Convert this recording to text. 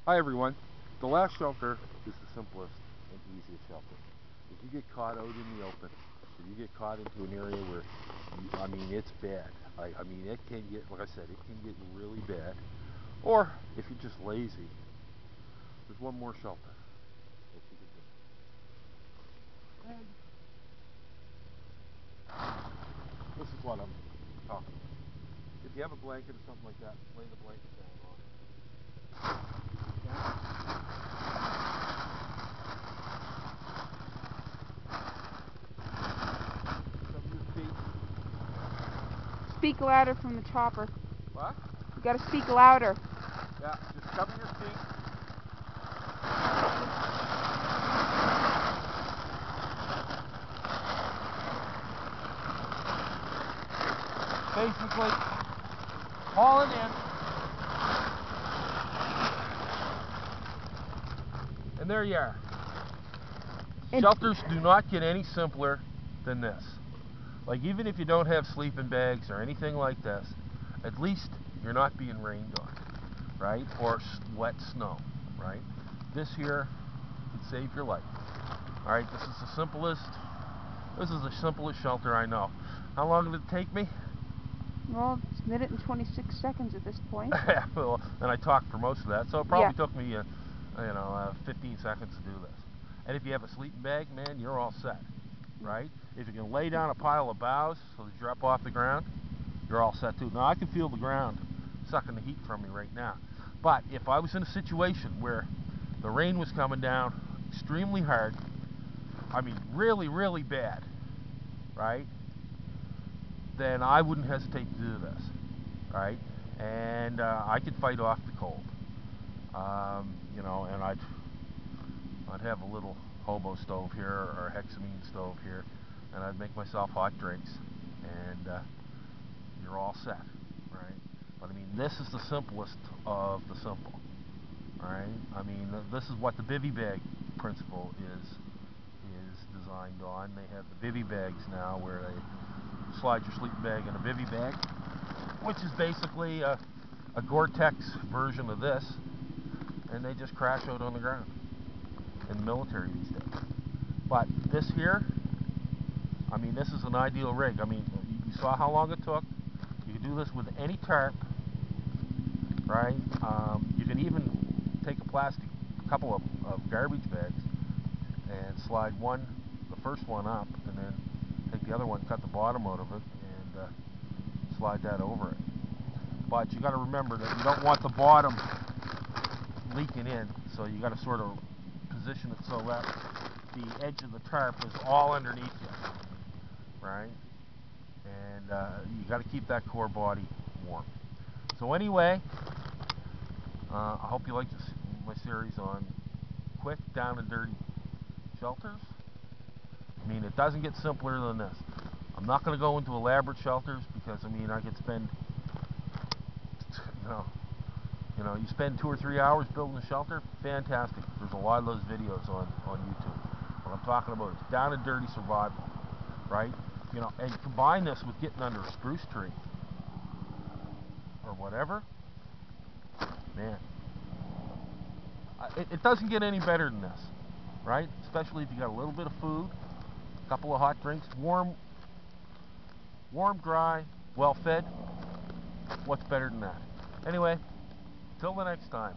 Hi everyone. The last shelter is the simplest and easiest shelter. If you get caught out in the open, if you get caught into an area where, it's bad. It can get, like I said, it can get really bad. Or if you're just lazy, there's one more shelter that you can do. And this is what I'm talking about. If you have a blanket or something like that, lay the blanket down on it. Some of your feet. Speak louder from the chopper. What? You gotta speak louder. Yeah, just cover your feet. Basically, hauling in. And there you are. Shelters do not get any simpler than this. Like, even if you don't have sleeping bags or anything like this, at least you're not being rained on, right? Or wet snow, right? This here can save your life. All right, this is the simplest shelter I know. How long did it take me? Well, it's a minute and 26 seconds at this point. Well, and I talked for most of that, so it probably took me, 15 seconds to do this. And if you have a sleeping bag, man, you're all set, right? If you can lay down a pile of boughs so that you're up off the ground, you're all set too. Now, I can feel the ground sucking the heat from me right now. But if I was in a situation where the rain was coming down extremely hard, really, really bad, right? Then I wouldn't hesitate to do this, right? And I could fight off the cold, and I'd have a little hobo stove here or a hexamine stove here, and I'd make myself hot drinks, and you're all set, right? But this is the simplest of the simple, right? This is what the bivy bag principle is designed on. They have the bivy bags now where they slide your sleeping bag in a bivy bag, which is basically a Gore-Tex version of this, and they just crash out on the ground in the military these days. But this here, this is an ideal rig. You saw how long it took. You can do this with any tarp, right? You can even take a couple of garbage bags and slide the first one up, and then take the other one, cut the bottom out of it, and slide that over it. But you got to remember that you don't want the bottom leaking in, so you got to sort of position it so that the edge of the tarp is all underneath you, right? And you got to keep that core body warm. So anyway, I hope you like my series on quick, down and dirty shelters. It doesn't get simpler than this. I'm not going to go into elaborate shelters because I could spend, you spend 2 or 3 hours building a shelter. Fantastic. There's a lot of those videos on YouTube. What I'm talking about is down and dirty survival, right? And combine this with getting under a spruce tree or whatever, man. It doesn't get any better than this, right? Especially if you got a little bit of food, a couple of hot drinks, warm, dry, well fed. What's better than that? Anyway, till the next time.